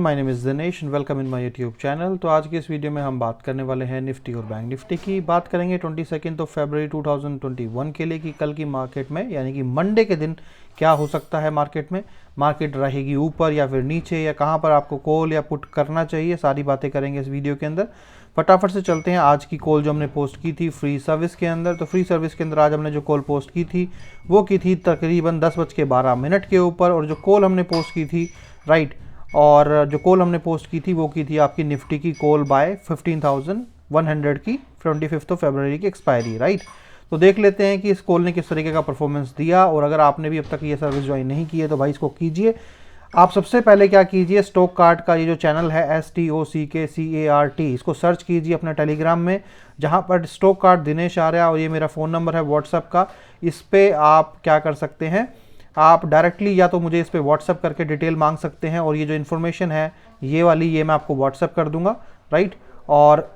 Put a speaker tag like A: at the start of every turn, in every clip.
A: My name is Dinesh and welcome in my YouTube channel. तो आज के इस वीडियो में हम बात करने वाले हैं निफ्टी और बैंक निफ्टी की। बात करेंगे 22 फरवरी 2021 के लिए कि कल की मार्केट में यानी कि मंडे के दिन क्या हो सकता है। मार्केट रहेगी ऊपर या फिर नीचे, या कहाँ पर आपको कॉल या पुट करना चाहिए, सारी बातें करेंगे इस वीडियो के अंदर। फटाफट से चलते हैं आज की कॉल जो हमने पोस्ट की थी फ्री सर्विस के अंदर। तो फ्री सर्विस के अंदर आज हमने जो कॉल पोस्ट की थी वो की थी तकरीबन 10:12 के ऊपर, और जो कॉल हमने पोस्ट की थी और जो कॉल हमने पोस्ट की थी वो की थी आपकी निफ्टी की कॉल बाय 15,100 की 25 फरवरी की एक्सपायरी। तो देख लेते हैं कि इस कॉल ने किस तरीके का परफॉर्मेंस दिया। और अगर आपने भी अब तक ये सर्विस ज्वाइन नहीं की है तो भाई इसको कीजिए। आप सबसे पहले क्या कीजिए, स्टॉक कार्ड का ये जो चैनल है STOCKCART, इसको सर्च कीजिए अपने टेलीग्राम में, जहाँ पर स्टॉक कार्ड दिनेश आ रहा है और ये मेरा फ़ोन नंबर है व्हाट्सअप का। इस पर आप क्या कर सकते हैं, आप डायरेक्टली या तो मुझे इस पर व्हाट्सअप करके डिटेल मांग सकते हैं, और ये जो इन्फॉर्मेशन है ये वाली ये मैं आपको व्हाट्सअप कर दूंगा। और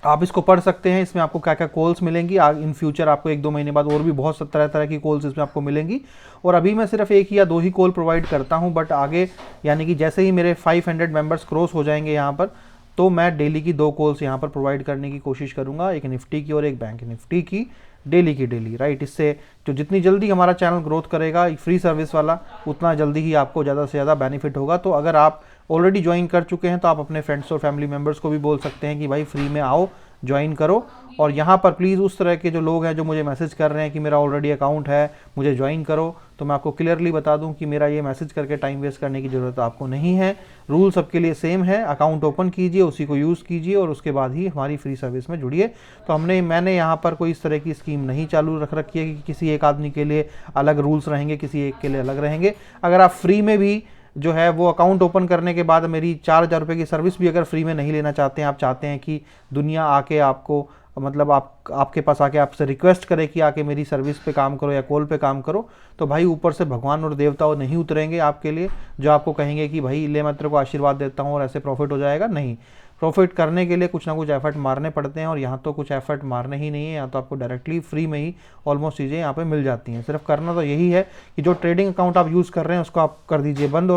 A: आप इसको पढ़ सकते हैं। इसमें आपको क्या क्या कॉल्स मिलेंगी इन फ्यूचर, आपको 1-2 महीने बाद और भी बहुत तरह तरह की कॉल्स इसमें आपको मिलेंगी। और अभी मैं सिर्फ 1 या 2 ही कॉल प्रोवाइड करता हूं, बट आगे यानी कि जैसे ही मेरे 500 मेंबर्स क्रॉस हो जाएंगे यहाँ पर, तो मैं डेली की 2 कॉल्स यहाँ पर प्रोवाइड करने की कोशिश करूँगा, एक निफ्टी की और एक बैंक निफ्टी की, डेली की डेली। इससे जो जितनी जल्दी हमारा चैनल ग्रोथ करेगा फ्री सर्विस वाला, उतना जल्दी ही आपको ज़्यादा से ज़्यादा बेनिफिट होगा। तो अगर आप ऑलरेडी ज्वाइन कर चुके हैं तो आप अपने फ्रेंड्स और फैमिली मेम्बर्स को भी बोल सकते हैं कि भाई फ्री में आओ, ज्वाइन करो। और यहाँ पर प्लीज़ उस तरह के जो लोग हैं जो मुझे मैसेज कर रहे हैं कि मेरा ऑलरेडी अकाउंट है, मुझे ज्वाइन करो, तो मैं आपको क्लियरली बता दूं कि मेरा ये मैसेज करके टाइम वेस्ट करने की ज़रूरत आपको नहीं है। रूल सबके लिए सेम है, अकाउंट ओपन कीजिए, उसी को यूज़ कीजिए और उसके बाद ही हमारी फ्री सर्विस में जुड़िए। तो मैंने यहाँ पर कोई इस तरह की स्कीम नहीं चालू रख रखी है कि किसी एक आदमी के लिए अलग रूल्स रहेंगे, किसी एक के लिए अलग रहेंगे। अगर आप फ्री में भी जो है वो अकाउंट ओपन करने के बाद मेरी 4,000 रुपये की सर्विस भी अगर फ्री में नहीं लेना चाहते हैं, आप चाहते हैं कि दुनिया आके आपको मतलब आपके पास आके आपसे रिक्वेस्ट करे कि आके मेरी सर्विस पे काम करो या कॉल पे काम करो, तो भाई ऊपर से भगवान और देवता नहीं उतरेंगे आपके लिए जो आपको कहेंगे कि भाई ले मैं तेरे को आशीर्वाद देता हूँ और ऐसे प्रॉफिट हो जाएगा। नहीं, प्रॉफिट करने के लिए कुछ ना कुछ एफर्ट मारने पड़ते हैं, और यहाँ तो कुछ एफर्ट मारने ही नहीं है, यहाँ तो आपको डायरेक्टली फ्री में ही ऑलमोस्ट चीज़ें यहाँ पे मिल जाती हैं। सिर्फ करना तो यही है कि जो ट्रेडिंग अकाउंट आप यूज़ कर रहे हैं उसको आप कर दीजिए बंद,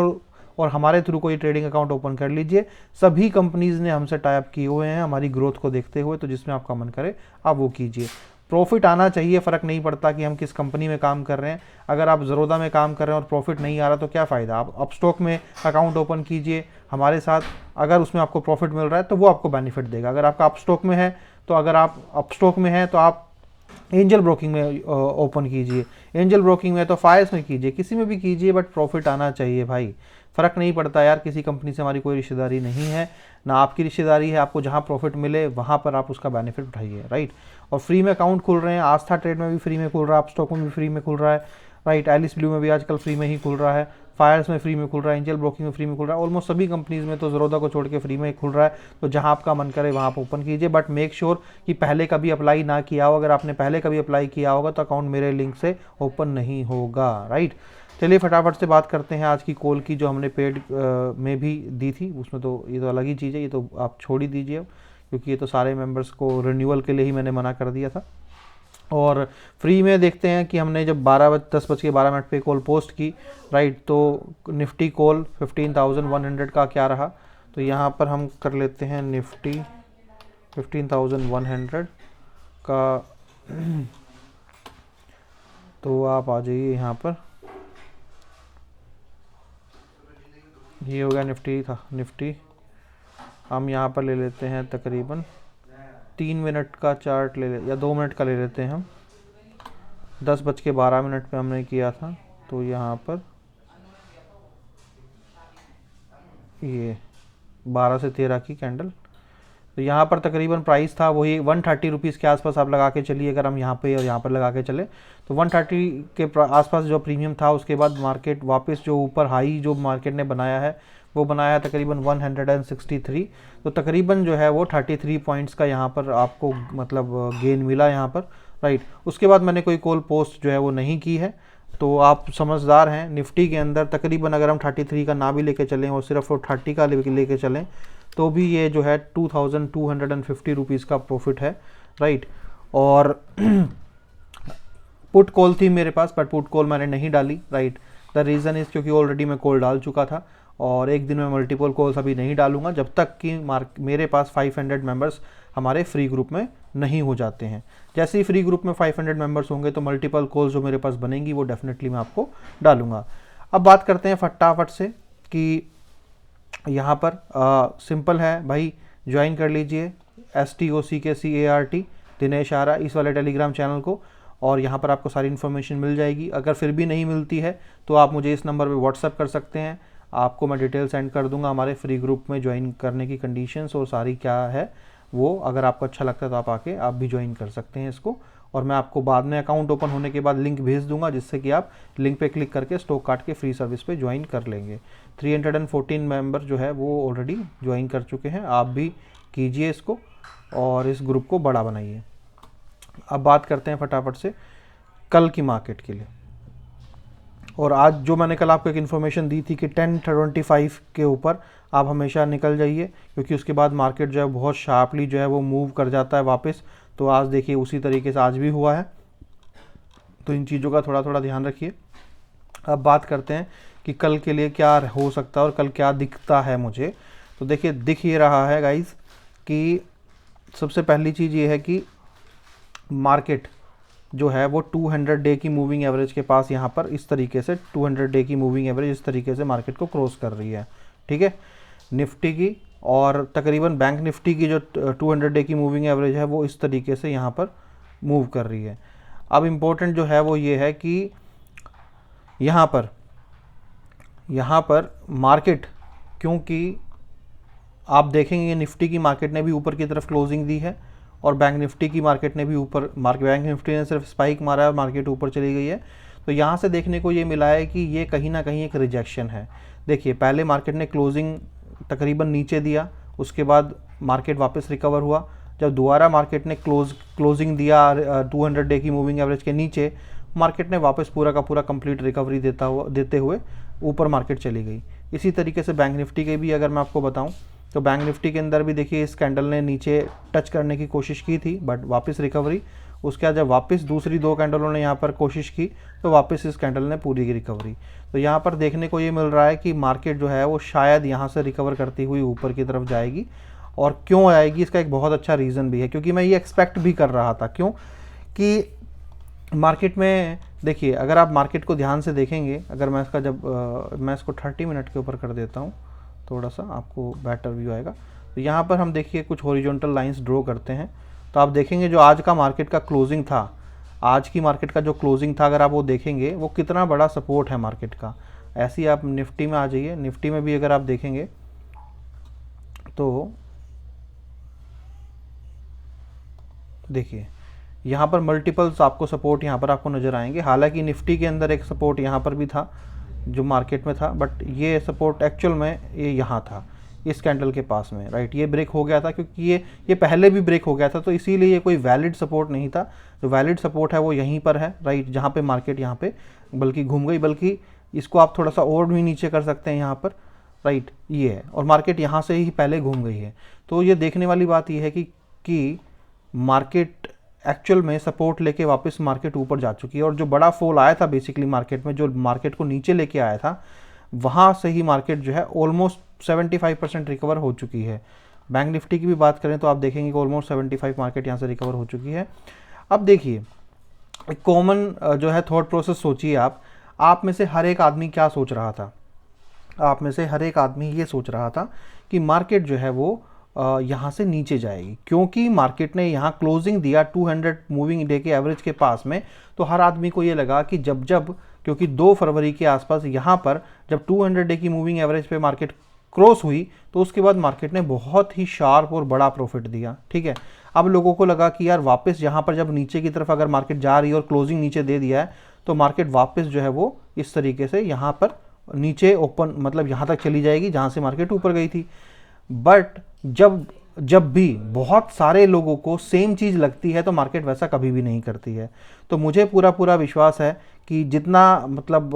A: और हमारे थ्रू कोई ट्रेडिंग अकाउंट ओपन कर लीजिए। सभी कंपनीज़ ने हमसे टाई अप किए हुए हैं हमारी ग्रोथ को देखते हुए, तो जिसमें आपका मन करे आप वो कीजिए। प्रॉफिट आना चाहिए, फ़र्क नहीं पड़ता कि हम किस कंपनी में काम कर रहे हैं। अगर आप ज़रोदा में काम कर रहे हैं और प्रॉफिट नहीं आ रहा तो क्या फ़ायदा, आप अपस्टॉक में अकाउंट ओपन कीजिए हमारे साथ, अगर उसमें आपको प्रॉफिट मिल रहा है तो वो आपको बेनिफिट देगा। अगर आपका अपस्टॉक में है तो आप एंजल ब्रोकिंग में ओपन कीजिए, एंजल ब्रोकिंग में तो फायर्स में कीजिए, किसी में भी कीजिए, बट प्रॉफिट आना चाहिए भाई। फ़र्क नहीं पड़ता यार, किसी कंपनी से हमारी कोई रिश्तेदारी नहीं है, ना आपकी रिश्तेदारी है। आपको जहाँ प्रॉफिट मिले वहाँ पर आप उसका बेनिफिट उठाइए। और फ्री में अकाउंट खुल रहे हैं, आस्था ट्रेड में भी फ्री में खुल रहा है, अपस्टॉक में भी फ्री में खुल रहा है। एलिस ब्लू में भी आजकल फ्री में ही खुल रहा है, फायर्स में फ्री में खुल रहा है, एंजल ब्रोकिंग में फ्री में खुल रहा है, ऑलमोस्ट सभी कंपनीज़ में तो ज़रोदा को छोड़ के फ्री में खुल रहा है। तो जहाँ आपका मन करे वहाँ आप ओपन कीजिए, बट मेक श्योर कि पहले कभी अप्लाई ना किया हो। अगर आपने पहले कभी अप्लाई किया होगा तो अकाउंट मेरे लिंक से ओपन नहीं होगा। चलिए फटाफट से बात करते हैं आज की कॉल की जो हमने पेड में भी दी थी। उसमें तो ये तो अलग ही चीज़ है, ये तो आप छोड़ ही दीजिए क्योंकि ये तो सारे मेंबर्स को रिन्यूअल के लिए ही मैंने मना कर दिया था। और फ्री में देखते हैं कि हमने जब 10:12 पे कॉल पोस्ट की, तो निफ्टी कॉल 15,100 का क्या रहा। तो यहाँ पर हम कर लेते हैं निफ्टी 15,100 का। तो आप आ जाइए यहाँ पर, ये हो गया निफ्टी। हम यहाँ पर ले लेते हैं तकरीबन 3 मिनट का चार्ट या 2 मिनट का ले लेते हैं हम। 10:12 पे हमने किया था, तो यहाँ पर ये 12 से 13 की कैंडल, तो यहाँ पर तकरीबन प्राइस था वही 130 रुपीज़ के आसपास आप लगा के चलिए। अगर हम यहाँ पे और यहाँ पर लगा के चले तो 130 के आसपास जो प्रीमियम था, उसके बाद मार्केट वापस जो ऊपर हाई जो मार्केट ने बनाया है वो बनाया तकरीबन 163। तो तकरीबन जो है वो 33 पॉइंट्स का यहाँ पर आपको मतलब गेन मिला यहाँ पर। उसके बाद मैंने कोई कॉल पोस्ट जो है वो नहीं की है। तो आप समझदार हैं, निफ्टी के अंदर तकरीबन अगर हम 33 का ना भी लेके चलें और सिर्फ वो 30 का लेके चलें तो भी ये जो है 2,250 रुपीज़ का प्रॉफिट है। और पुट कॉल थी मेरे पास, बट पुट कॉल मैंने नहीं डाली। द रीज़न इज़ क्योंकि ऑलरेडी मैं कॉल डाल चुका था और एक दिन में मल्टीपल कॉल्स अभी नहीं डालूंगा जब तक कि मेरे पास 500 मेंबर्स हमारे फ्री ग्रुप में नहीं हो जाते हैं। जैसे ही फ्री ग्रुप में 500 मेंबर्स होंगे तो मल्टीपल कॉल्स जो मेरे पास बनेंगी वो डेफिनेटली मैं आपको डालूंगा। अब बात करते हैं फटाफट से कि यहाँ पर सिंपल है भाई, ज्वाइन कर लीजिए STOCKCART दिनेश आरा इस वाले टेलीग्राम चैनल को, और यहाँ पर आपको सारी इन्फॉर्मेशन मिल जाएगी। अगर फिर भी नहीं मिलती है तो आप मुझे इस नंबर पे व्हाट्सअप कर सकते हैं, आपको मैं डिटेल सेंड कर दूंगा हमारे फ्री ग्रुप में ज्वाइन करने की कंडीशंस और सारी क्या है वो। अगर आपको अच्छा लगता है तो आप आके आप भी ज्वाइन कर सकते हैं इसको, और मैं आपको बाद में अकाउंट ओपन होने के बाद लिंक भेज दूंगा जिससे कि आप लिंक पे क्लिक करके स्टॉक कार्ड के फ्री सर्विस पे ज्वाइन कर लेंगे। 314 मेंबर जो है वो ऑलरेडी ज्वाइन कर चुके हैं, आप भी कीजिए इसको और इस ग्रुप को बड़ा बनाइए। अब बात करते हैं फटाफट से कल की मार्केट के लिए। और आज जो मैंने कल आपको एक इन्फॉर्मेशन दी थी कि 1025 के ऊपर आप हमेशा निकल जाइए, क्योंकि उसके बाद मार्केट जो है बहुत शार्पली जो है वो मूव कर जाता है वापस। तो आज देखिए उसी तरीके से आज भी हुआ है, तो इन चीज़ों का थोड़ा थोड़ा ध्यान रखिए। अब बात करते हैं कि कल के लिए क्या हो सकता है और कल क्या दिखता है मुझे। तो देखिए दिख ये रहा है गाइज कि सबसे पहली चीज़ ये है कि मार्केट जो है वो 200 डे की मूविंग एवरेज के पास यहाँ पर इस तरीके से 200 डे की मूविंग एवरेज इस तरीके से मार्केट को क्रॉस कर रही है, ठीक है, निफ्टी की। और तकरीबन बैंक निफ्टी की जो 200 डे की मूविंग एवरेज है वो इस तरीके से यहाँ पर मूव कर रही है। अब इम्पोर्टेंट जो है वो ये है कि यहाँ पर मार्केट, क्योंकि आप देखेंगे निफ्टी की मार्केट ने भी ऊपर की तरफ क्लोजिंग दी है और बैंक निफ्टी की मार्केट ने भी ऊपर, बैंक निफ्टी ने सिर्फ स्पाइक मारा है और मार्केट ऊपर चली गई है। तो यहाँ से देखने को ये मिला है कि ये कहीं ना कहीं एक रिजेक्शन है। देखिए पहले मार्केट ने क्लोजिंग तकरीबन नीचे दिया, उसके बाद मार्केट वापस रिकवर हुआ। जब दोबारा मार्केट ने क्लोजिंग दिया 200 डे की मूविंग एवरेज के नीचे, मार्केट ने वापस पूरा का पूरा कंप्लीट रिकवरी देते हुए ऊपर मार्केट चली गई। इसी तरीके से बैंक निफ्टी के भी अगर मैं आपको बताऊं तो बैंक निफ्टी के अंदर भी देखिए इस कैंडल ने नीचे टच करने की कोशिश की थी बट वापस रिकवरी। उसके बाद जब वापस दूसरी दो कैंडलों ने यहाँ पर कोशिश की तो वापस इस कैंडल ने पूरी की रिकवरी। तो यहाँ पर देखने को ये मिल रहा है कि मार्केट जो है वो शायद यहाँ से रिकवर करती हुई ऊपर की तरफ जाएगी। और क्यों आएगी इसका एक बहुत अच्छा रीज़न भी है, क्योंकि मैं ये एक्सपेक्ट भी कर रहा था। क्यों कि मार्केट में देखिए अगर आप मार्केट को ध्यान से देखेंगे, अगर मैं इसका मैं इसको 30 मिनट के ऊपर कर देता हूँ थोड़ा सा आपको बेटर व्यू आएगा। तो यहाँ पर हम देखिए कुछ हॉरिजॉन्टल लाइंस ड्रॉ करते हैं तो आप देखेंगे जो आज का मार्केट का क्लोजिंग था, आज की मार्केट का जो क्लोजिंग था अगर आप वो देखेंगे वो कितना बड़ा सपोर्ट है मार्केट का। ऐसे ही आप निफ्टी में आ जाइए, निफ्टी में भी अगर आप देखेंगे तो देखिए यहाँ पर मल्टीपल्स आपको सपोर्ट यहाँ पर आपको नज़र आएंगे। हालांकि निफ्टी के अंदर एक सपोर्ट यहाँ पर भी था जो मार्केट में था, बट ये सपोर्ट एक्चुअल में ये यहाँ था इस कैंडल के पास में, राइट। ये ब्रेक हो गया था क्योंकि ये पहले भी ब्रेक हो गया था, तो इसीलिए ये कोई वैलिड सपोर्ट नहीं था। जो वैलिड सपोर्ट है वो यहीं पर है, राइट, जहाँ पे मार्केट यहाँ पे बल्कि घूम गई, बल्कि इसको आप थोड़ा सा और भी नीचे कर सकते हैं यहाँ पर, राइट, ये है। और मार्केट यहाँ से ही पहले घूम गई है। तो ये देखने वाली बात ये है कि मार्केट एक्चुअल में सपोर्ट लेके वापस मार्केट ऊपर जा चुकी है। और जो बड़ा फॉल आया था बेसिकली मार्केट में, जो मार्केट को नीचे लेके आया था, वहाँ से ही मार्केट जो है ऑलमोस्ट 75% रिकवर हो चुकी है। बैंक निफ्टी की भी बात करें तो आप देखेंगे कि ऑलमोस्ट 75 मार्केट यहाँ से रिकवर हो चुकी है। अब देखिए एक कॉमन जो है थॉट प्रोसेस सोचिए आप में से हर एक आदमी क्या सोच रहा था। आप में से हर एक आदमी ये सोच रहा था कि मार्केट जो है वो यहाँ से नीचे जाएगी, क्योंकि मार्केट ने यहाँ क्लोजिंग दिया 200 मूविंग डे के एवरेज के पास में। तो हर आदमी को ये लगा कि जब क्योंकि 2 फरवरी के आसपास यहाँ पर जब 200 डे की मूविंग एवरेज पे मार्केट क्रॉस हुई तो उसके बाद मार्केट ने बहुत ही शार्प और बड़ा प्रॉफिट दिया, ठीक है। अब लोगों को लगा कि यार वापस यहाँ पर जब नीचे की तरफ अगर मार्केट जा रही है और क्लोजिंग नीचे दे दिया है तो मार्केट वापस जो है वो इस तरीके से यहाँ पर नीचे ओपन, मतलब यहाँ तक चली जाएगी जहाँ से मार्केट ऊपर गई थी। बट जब भी बहुत सारे लोगों को सेम चीज़ लगती है तो मार्केट वैसा कभी भी नहीं करती है। तो मुझे पूरा विश्वास है कि जितना मतलब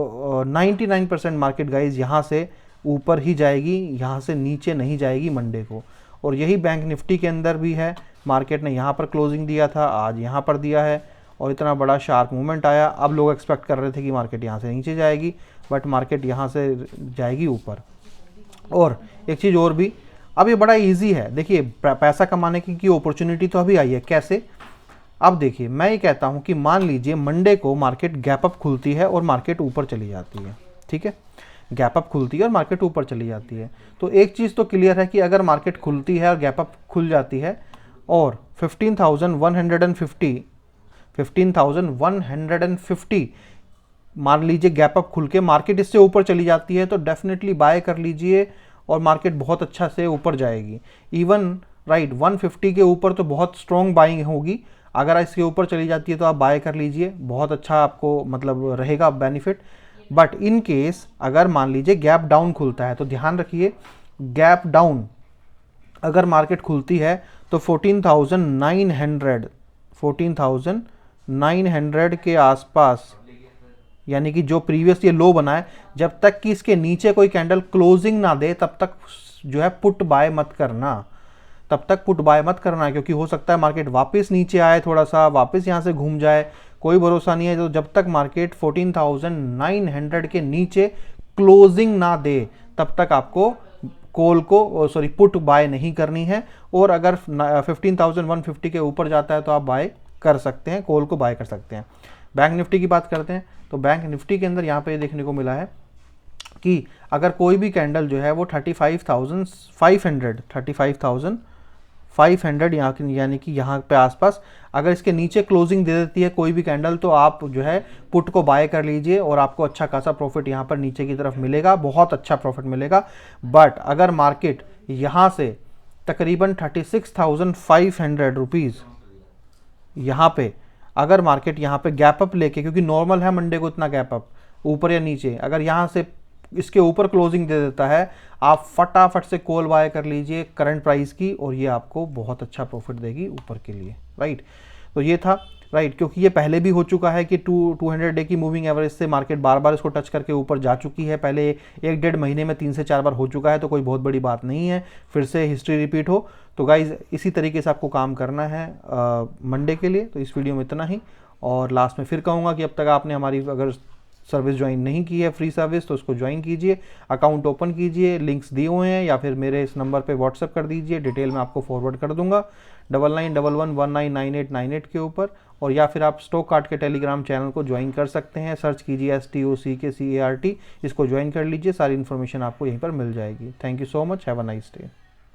A: 99% मार्केट गाइज यहाँ से ऊपर ही जाएगी, यहाँ से नीचे नहीं जाएगी मंडे को। और यही बैंक निफ्टी के अंदर भी है। मार्केट ने यहाँ पर क्लोजिंग दिया था, आज यहाँ पर दिया है और इतना बड़ा शार्प मूवमेंट आया। अब लोग एक्सपेक्ट कर रहे थे कि मार्केट यहाँ से नीचे जाएगी, बट मार्केट यहाँ से जाएगी ऊपर। और एक चीज़ और भी, अब ये बड़ा इजी है, देखिए पैसा कमाने की अपॉर्चुनिटी तो अभी आई है। कैसे? अब देखिए, मैं ये कहता हूँ कि मान लीजिए मंडे को मार्केट गैप अप खुलती है और मार्केट ऊपर चली जाती है, ठीक है, गैप अप खुलती है और मार्केट ऊपर चली जाती है। तो एक चीज़ तो क्लियर है कि अगर मार्केट खुलती है और गैप अप खुल जाती है और 15,150 मान लीजिए गैप अप खुल के मार्केट इससे ऊपर चली जाती है, तो डेफिनेटली बाय कर लीजिए और मार्केट बहुत अच्छा से ऊपर जाएगी। इवन राइट 150 के ऊपर तो बहुत स्ट्रॉन्ग बाइंग होगी, अगर इसके ऊपर चली जाती है तो आप बाय कर लीजिए, बहुत अच्छा आपको मतलब रहेगा बेनिफिट। बट इन केस अगर मान लीजिए गैप डाउन खुलता है, तो ध्यान रखिए गैप डाउन अगर मार्केट खुलती है तो 14,900 के आसपास, यानी कि जो प्रीवियस ये लो बना है, जब तक कि इसके नीचे कोई कैंडल क्लोजिंग ना दे तब तक जो है पुट बाय मत करना, तब तक पुट बाय मत करना, क्योंकि हो सकता है मार्केट वापस नीचे आए, थोड़ा सा वापस यहाँ से घूम जाए, कोई भरोसा नहीं है। तो जब तक मार्केट 14,900 के नीचे क्लोजिंग ना दे तब तक आपको कॉल को पुट बाय नहीं करनी है। और अगर 15,150 के ऊपर जाता है तो आप बाय कर सकते हैं, कॉल को बाय कर सकते हैं। बैंक निफ्टी की बात करते हैं, तो बैंक निफ्टी के अंदर यहाँ पे देखने को मिला है कि अगर कोई भी कैंडल जो है वो 35,500 यानी कि यहाँ पे आसपास अगर इसके नीचे क्लोजिंग दे देती है कोई भी कैंडल, तो आप जो है पुट को बाय कर लीजिए और आपको अच्छा खासा प्रॉफिट यहाँ पर नीचे की तरफ मिलेगा, बहुत अच्छा प्रॉफिट मिलेगा। बट अगर मार्केट यहाँ से तकरीबन 36,500 रुपीज़ यहाँ पे, अगर मार्केट यहाँ पे गैप अप लेके, क्योंकि नॉर्मल है मंडे को इतना गैप अप ऊपर या नीचे, अगर यहाँ से इसके ऊपर क्लोजिंग दे देता है, आप फटाफट से कॉल बाय कर लीजिए करंट प्राइस की, और ये आपको बहुत अच्छा प्रॉफिट देगी ऊपर के लिए, राइट। तो ये था, राइट, क्योंकि ये पहले भी हो चुका है कि 200 डे की मूविंग एवरेज से मार्केट बार बार इसको टच करके ऊपर जा चुकी है, पहले 1-1.5 महीने में 3 से 4 बार हो चुका है, तो कोई बहुत बड़ी बात नहीं है फिर से हिस्ट्री रिपीट हो। तो गाइज इसी तरीके से आपको काम करना है मंडे के लिए। तो इस वीडियो में इतना ही, और लास्ट में फिर कहूँगा कि अब तक आपने हमारी अगर सर्विस ज्वाइन नहीं की है, फ्री सर्विस, तो उसको ज्वाइन कीजिए, अकाउंट ओपन कीजिए, लिंक्स दिए हुए हैं, या फिर मेरे इस नंबर पे व्हाट्सअप कर दीजिए, डिटेल में आपको फॉरवर्ड कर दूंगा 9911199898 के ऊपर। और या फिर आप स्टॉक कार्ड के टेलीग्राम चैनल को ज्वाइन कर सकते हैं, सर्च कीजिए STOCKCART, इसको ज्वाइन कर लीजिए, सारी इन्फॉर्मेशन आपको यहीं पर मिल जाएगी। Thank you so much, have a nice day.